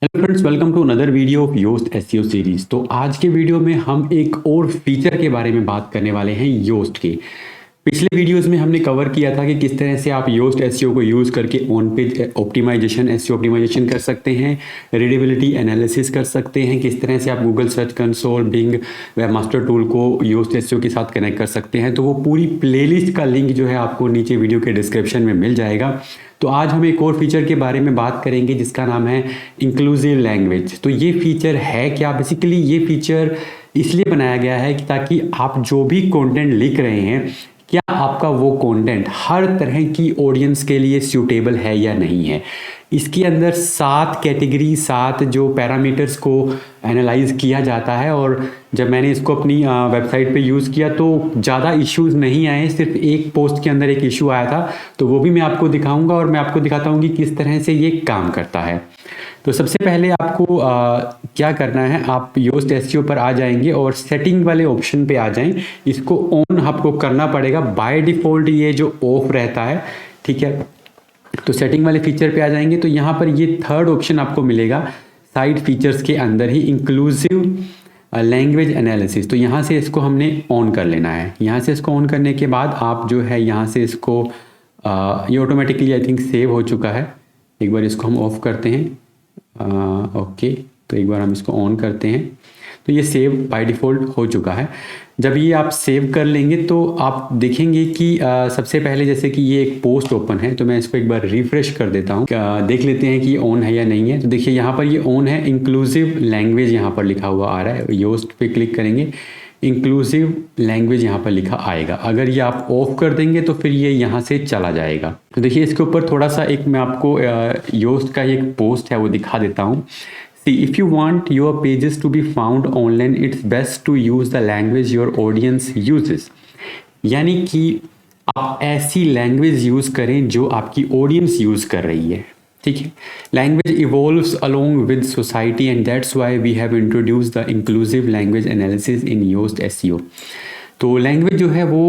Hello friends, welcome to another video of Yoast SEO series. तो आज के video में हम एक और फीचर के बारे में बात करने वाले हैं योस्ट के। पिछले वीडियोस में हमने कवर किया था कि किस तरह से आप योस्ट एसईओ को यूज़ करके on page optimisation SEO optimisation कर सकते हैं, रीडेबिलिटी एनालिसिस कर सकते हैं, किस तरह से आप Google search console, Bing, webmaster tool को योस्ट एसईओ के साथ कनेक्ट कर सकते हैं। तो वो पूरी प्लेलिस्ट का लिंक जो है आपको नीचे वीडियो के डिस्क्रिप्शन में मिल जाएगा। तो आज हम एक और फीचर के बारे में बात करेंगे जिसका नाम है इंक्लूसिव लैंग्वेज। तो ये फीचर है क्या? बेसिकली ये फीचर इसलिए बनाया गया है कि ताकि आप जो भी कंटेंट लिख रहे हैं, क्या आपका वो कंटेंट हर तरह की ऑडियंस के लिए सूटेबल है या नहीं है। इसके अंदर 7 कैटेगरी, 7 जो पैरामीटर्स को एनालाइज किया जाता है। और जब मैंने इसको अपनी वेबसाइट पे यूज़ किया तो ज़्यादा इश्यूज नहीं आए, सिर्फ एक पोस्ट के अंदर एक इशू आया था। तो वो भी मैं आपको दिखाऊंगा और मैं आपको दिखाता हूँ कि किस तरह से ये काम करता है। तो सबसे पहले आपको क्या करना है, आप योस्ट एसईओ पर आ जाएंगे और सेटिंग वाले ऑप्शन पे आ जाएं। इसको ऑन आपको करना पड़ेगा, बाय डिफ़ॉल्ट ये जो ऑफ रहता है, ठीक है। तो सेटिंग वाले फीचर पे आ जाएंगे तो यहाँ पर ये थर्ड ऑप्शन आपको मिलेगा साइड फीचर्स के अंदर ही, इंक्लूसिव लैंग्वेज एनालिसिस। तो यहाँ से इसको हमने ऑन कर लेना है। यहाँ से इसको ऑन करने के बाद आप जो है यहाँ से इसको ये ऑटोमेटिकली आई थिंक सेव हो चुका है। एक बार इसको हम ऑफ करते हैं। ओके, तो एक बार हम इसको ऑन करते हैं तो ये सेव बाय डिफ़ॉल्ट हो चुका है। जब ये आप सेव कर लेंगे तो आप देखेंगे कि सबसे पहले जैसे कि ये एक पोस्ट ओपन है, तो मैं इसको एक बार रिफ्रेश कर देता हूँ, देख लेते हैं कि ये ऑन है या नहीं है। तो देखिए यहाँ पर ये ऑन है, इंक्लूसिव लैंग्वेज यहाँ पर लिखा हुआ आ रहा है। योस्ट पे क्लिक करेंगे, इंक्लूसिव लैंग्वेज यहाँ पर लिखा आएगा। अगर ये आप ऑफ कर देंगे तो फिर ये यहाँ से चला जाएगा। तो देखिए इसके ऊपर थोड़ा सा एक मैं आपको योस्ट का एक पोस्ट है वो दिखा देता हूँ। See, if you want your pages to be found online, it's best to use the language your audience uses। यानी कि आप ऐसी लैंग्वेज यूज़ करें जो आपकी ऑडियंस यूज़ कर रही है, ठीक है। Language evolves along with society and that's why we have introduce the inclusive language analysis in Yoast SEO. तो लैंग्वेज जो है वो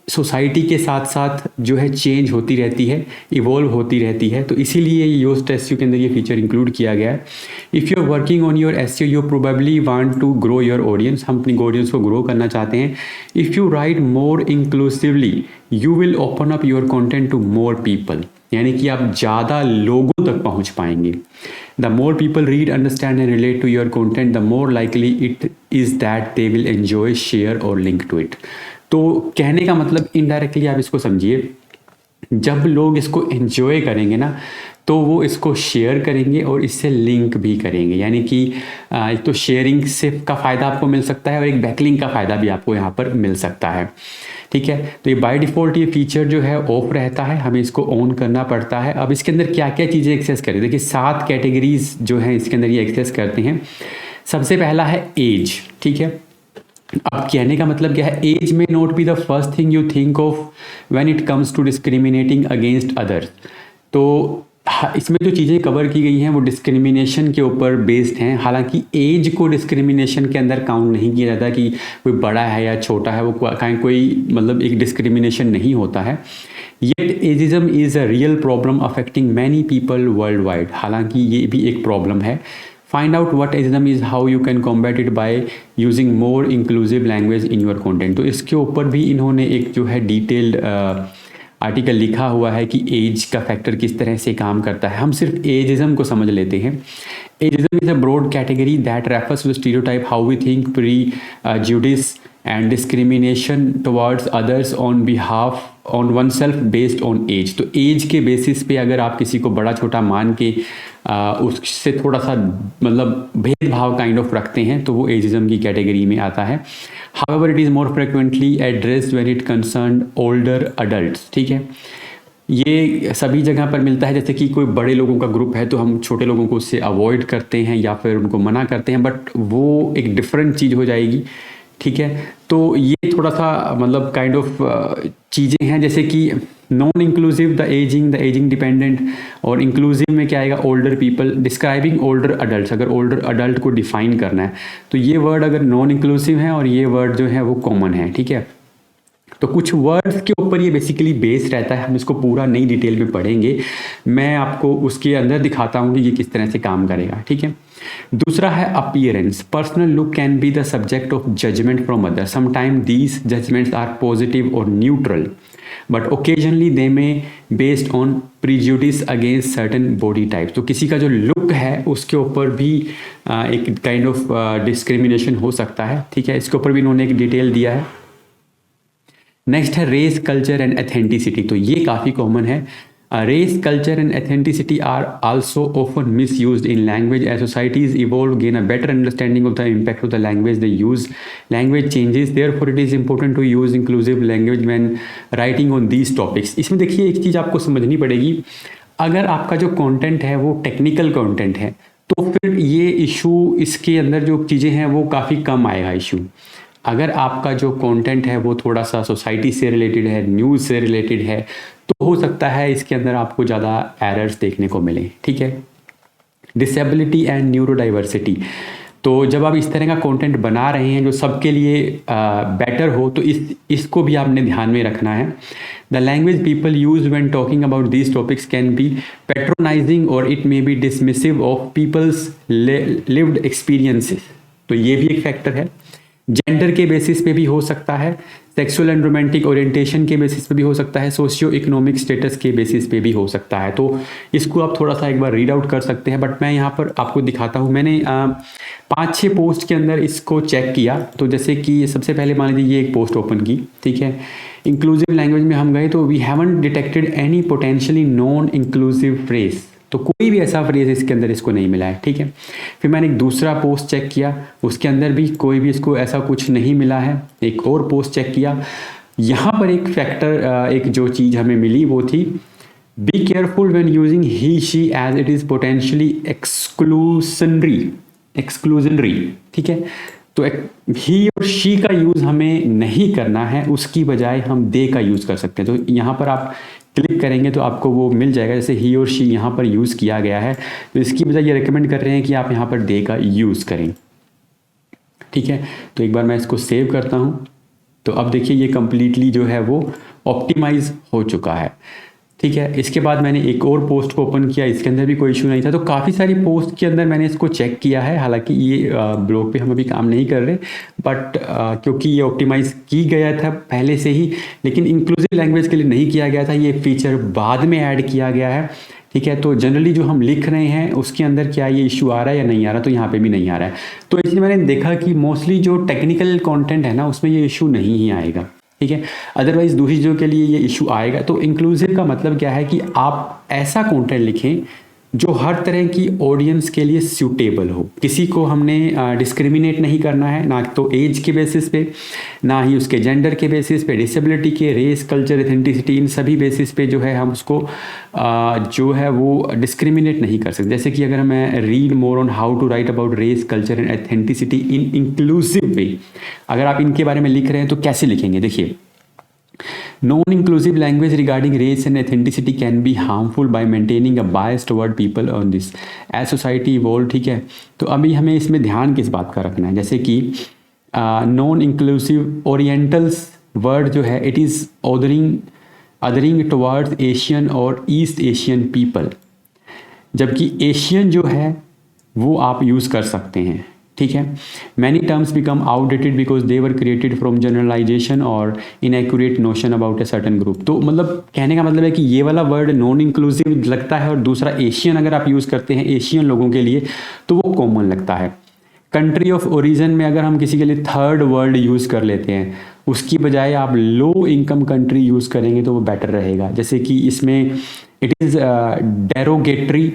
सोसाइटी के साथ साथ जो है चेंज होती रहती है, इवॉल्व होती रहती है। तो इसीलिए योस्ट एसईओ के अंदर ये फीचर इंक्लूड किया गया है। If you are working on your SEO you probably want to grow your audience. हम अपनी ऑडियंस को ग्रो करना चाहते हैं। If you write more inclusively you will open up your content to more people. यानी कि आप ज़्यादा लोगों तक पहुँच पाएंगे। The more people read, understand and relate to your content, the more likely it is that they will enjoy, share और link to it. तो कहने का मतलब इनडायरेक्टली आप इसको समझिए, जब लोग इसको एंजॉय करेंगे ना तो वो इसको शेयर करेंगे और इससे लिंक भी करेंगे। यानी कि एक तो शेयरिंग से का फ़ायदा आपको मिल सकता है और एक बैकलिंक का फ़ायदा भी आपको यहाँ पर मिल सकता है, ठीक है। तो ये बाय डिफ़ॉल्ट ये फीचर जो है ऑफ रहता है, हमें इसको ऑन करना पड़ता है। अब इसके अंदर क्या क्या चीज़ें एक्सेस करें, देखिए 7 कैटेगरीज जो हैं इसके अंदर ये एक्सेस करते हैं। सबसे पहला है एज, ठीक है। अब कहने का मतलब क्या है, age may not be the first thing you think of when it comes to discriminating against others. तो इसमें जो चीज़ें कवर की गई हैं वो डिस्क्रिमिनेशन के ऊपर बेस्ड हैं। हालांकि एज को डिस्क्रिमिनेशन के अंदर काउंट नहीं किया जाता कि कोई बड़ा है या छोटा है, वो कोई मतलब एक डिस्क्रिमिनेशन नहीं होता है। Yet ageism is a real problem affecting many people world wide. हालांकि ये भी एक प्रॉब्लम है। Find out what ageism is, how you can combat it by using more inclusive language in your content। तो इसके ऊपर भी इन्होंने एक जो है डिटेल्ड आर्टिकल लिखा हुआ है कि एज का फैक्टर किस तरह से काम करता है। हम सिर्फ एजिज्म को समझ लेते हैं। Ageism is a broad category that refers to stereotype how we think, prejudice and discrimination towards others on behalf on oneself based on age. तो एज के बेसिस पे अगर आप किसी को बड़ा छोटा मान के उससे थोड़ा सा मतलब भेदभाव काइंड ऑफ रखते हैं तो वो एजिज्म की कैटेगरी में आता है। However it is more frequently addressed when it concern older adults, ठीक है। ये सभी जगह पर मिलता है। जैसे कि कोई बड़े लोगों का ग्रुप है तो हम छोटे लोगों को उससे अवॉइड करते हैं या फिर उनको मना करते हैं, बट वो एक डिफरेंट चीज़ हो जाएगी, ठीक है। तो ये थोड़ा सा मतलब काइंड ऑफ चीज़ें हैं। जैसे कि non inclusive the ageing dependent, और इंक्लूसिव में क्या आएगा, older people, describing older adult. अगर ओल्डर अडल्ट को डिफाइन करना है तो ये वर्ड अगर नॉन इंक्लूसिव है और ये वर्ड जो है वो कॉमन है, ठीक है। तो कुछ वर्ड्स के ऊपर ये बेसिकली बेस्ड रहता है, हम इसको पूरा नई डिटेल में पढ़ेंगे, मैं आपको उसके अंदर दिखाता हूँ कि ये किस तरह से काम करेगा, ठीक है। दूसरा है appearance. Personal look can be the subject of judgement from other, sometime these judgements are positive और neutral but occasionally they may based on prejudice against certain body types. तो किसी का जो लुक है उसके ऊपर भी एक काइंड ऑफ डिस्क्रिमिनेशन हो सकता है, ठीक है, इसके ऊपर भी इन्होंने एक डिटेल दिया है। नेक्स्ट है रेस, कल्चर एंड एथेंटिसिटी। तो ये काफ़ी कॉमन है। Race, culture, and authenticity are also often misused in language as societies evolve, gain a better understanding of the impact of the language they use. Language changes, therefore it is important to use inclusive language when writing on these topics. इसमें देखिए एक चीज़ आपको समझनी पड़ेगी, अगर आपका जो content है वो टेक्निकल कंटेंट है तो फिर ये इशू, इसके अंदर जो चीज़ें हैं वो काफ़ी कम आएगा इशू। अगर आपका जो कंटेंट है वो थोड़ा सा सोसाइटी से रिलेटेड है, न्यूज़ से रिलेटेड है, तो हो सकता है इसके अंदर आपको ज़्यादा एरर्स देखने को मिले, ठीक है। Disability and neurodiversity. तो जब आप इस तरह का कंटेंट बना रहे हैं जो सबके लिए बेटर हो, तो इसको भी आपने ध्यान में रखना है। The language people use when talking about these topics can be patronising और it may be dismissive of people's lived experiences. तो ये भी एक फैक्टर है। जेंडर के बेसिस पे भी हो सकता है, सेक्सुअल एंड रोमांटिक ओरिएंटेशन के बेसिस पे भी हो सकता है, सोशियो इकोनॉमिक स्टेटस के बेसिस पे भी हो सकता है। तो इसको आप थोड़ा सा एक बार रीड आउट कर सकते हैं, बट मैं यहाँ पर आपको दिखाता हूँ। मैंने 5-6 पोस्ट के अंदर इसको चेक किया। तो जैसे कि सबसे पहले मान लीजिए ये एक पोस्ट ओपन की, ठीक है, इंक्लूसिव लैंग्वेज में हम गए तो we haven't detected any potentially non inclusive phrase. तो कोई भी ऐसा फ्रेज इसके अंदर इसको नहीं मिला है, ठीक है। फिर मैंने एक दूसरा पोस्ट चेक किया, उसके अंदर भी कोई भी इसको ऐसा कुछ नहीं मिला है। एक और पोस्ट चेक किया, यहाँ पर एक फैक्टर, एक जो चीज़ हमें मिली वो थी be careful when using he she as it is potentially exclusionary, ठीक है। तो ही और शी का यूज़ हमें नहीं करना है, उसकी बजाय हम दे का यूज़ कर सकते हैं। तो यहाँ पर आप क्लिक करेंगे तो आपको वो मिल जाएगा, जैसे ही और शी यहाँ पर यूज़ किया गया है, तो इसकी बजाय ये रिकमेंड कर रहे हैं कि आप यहाँ पर दे का यूज़ करें, ठीक है। तो एक बार मैं इसको सेव करता हूँ। तो अब देखिए ये कंप्लीटली जो है वो ऑप्टिमाइज हो चुका है, ठीक है। इसके बाद मैंने एक और पोस्ट को ओपन किया, इसके अंदर भी कोई इशू नहीं था। तो काफ़ी सारी पोस्ट के अंदर मैंने इसको चेक किया है, हालांकि ये ब्लॉग पे हम अभी काम नहीं कर रहे, बट क्योंकि ये ऑप्टिमाइज की गया था पहले से ही, लेकिन इंक्लूसिव लैंग्वेज के लिए नहीं किया गया था, ये फीचर बाद में ऐड किया गया है, ठीक है। तो जनरली जो हम लिख रहे हैं उसके अंदर क्या ये इशू आ रहा है या नहीं आ रहा, तो यहाँ पे भी नहीं आ रहा है। तो इसलिए मैंने देखा कि मोस्टली जो टेक्निकल कंटेंट है ना उसमें ये इशू नहीं ही आएगा, ठीक है। अदरवाइज दूसरी चीज़ों के लिए ये इशू आएगा। तो इंक्लूसिव का मतलब क्या है कि आप ऐसा कंटेंट लिखें जो हर तरह की ऑडियंस के लिए सूटेबल हो। किसी को हमने डिस्क्रिमिनेट नहीं करना है, ना तो एज के बेसिस पे, ना ही उसके जेंडर के बेसिस पे, डिसेबिलिटी के, रेस, कल्चर, एथेंटिसिटी, इन सभी बेसिस पे जो है हम उसको जो है वो डिस्क्रिमिनेट नहीं कर सकते। जैसे कि अगर मैं read more on how to write about race, culture and authenticity in inclusive way, अगर आप इनके बारे में लिख रहे हैं तो कैसे लिखेंगे, देखिए non-inclusive language regarding race and ethnicity can be harmful by maintaining a bias toward people on this as society evolve, ठीक है। तो अभी हमें इसमें ध्यान किस बात का रखना है, जैसे कि नॉन इंक्लूसिव ओरिएंटल्स वर्ड जो है it is adhering towards Asian और ईस्ट एशियन पीपल, जबकि एशियन जो है वो आप यूज़ कर सकते हैं, ठीक है। Many terms become outdated because they were created from generalisation और inaccurate notion about a certain group. तो मतलब कहने का मतलब है कि ये वाला वर्ड नॉन इंक्लूसिव लगता है और दूसरा एशियन अगर आप यूज़ करते हैं एशियन लोगों के लिए तो वो कॉमन लगता है। कंट्री ऑफ ओरिजिन में अगर हम किसी के लिए थर्ड वर्ड यूज़ कर लेते हैं उसकी बजाय आप लो इनकम कंट्री यूज़ करेंगे तो वो बेटर रहेगा। जैसे कि इसमें इट इज़ डेरोगेटरी,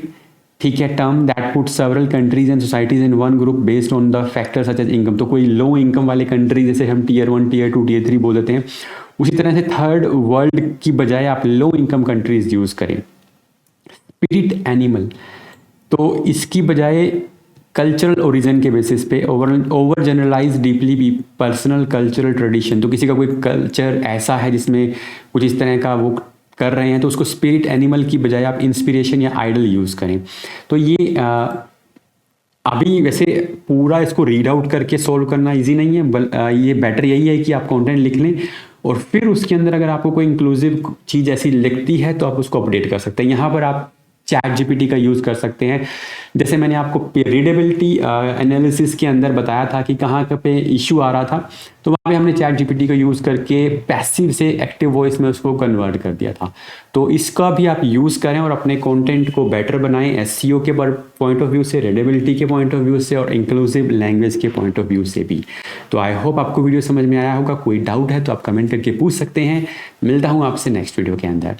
ठीक है, term that put several countries and societies in one group based on the factor such as income. तो कोई लो इनकम वाले कंट्री जैसे हम टियर 1, टियर 2, टियर 3 बोल देते हैं, उसी तरह से थर्ड वर्ल्ड की बजाय आप लो इनकम कंट्रीज यूज़ करें। स्पिरिट एनिमल, तो इसकी बजाय कल्चरल ओरिजिन के बेसिस पे ओवर जनरलाइज डीपली भी पर्सनल कल्चरल ट्रेडिशन। तो किसी का कोई कल्चर ऐसा है जिसमें कुछ इस तरह का वो कर रहे हैं तो उसको स्पिरिट एनिमल की बजाय आप इंस्पिरेशन या आइडल यूज़ करें। तो ये अभी वैसे पूरा इसको रीड आउट करके सॉल्व करना इजी नहीं है, ये बेटर यही है कि आप कंटेंट लिख लें और फिर उसके अंदर अगर आपको कोई इंक्लूसिव चीज़ ऐसी लिखती है तो आप उसको अपडेट कर सकते हैं। यहाँ पर आप चैट जीपीटी का यूज़ कर सकते हैं। जैसे मैंने आपको रीडेबिलिटी एनालिसिस के अंदर बताया था कि कहाँ पे इशू आ रहा था, तो वहाँ पे हमने चैट जीपीटी का यूज़ करके पैसिव से एक्टिव वॉइस में उसको कन्वर्ट कर दिया था। तो इसका भी आप यूज़ करें और अपने कंटेंट को बेटर बनाएं एसईओ के पॉइंट ऑफ व्यू से, रीडेबिलिटी के पॉइंट ऑफ व्यू से और इंक्लूसिव लैंग्वेज के पॉइंट ऑफ व्यू से भी। तो आई होप आपको वीडियो समझ में आया होगा। कोई डाउट है तो आप कमेंट करके पूछ सकते हैं। मिलता हूँ आपसे नेक्स्ट वीडियो के अंदर।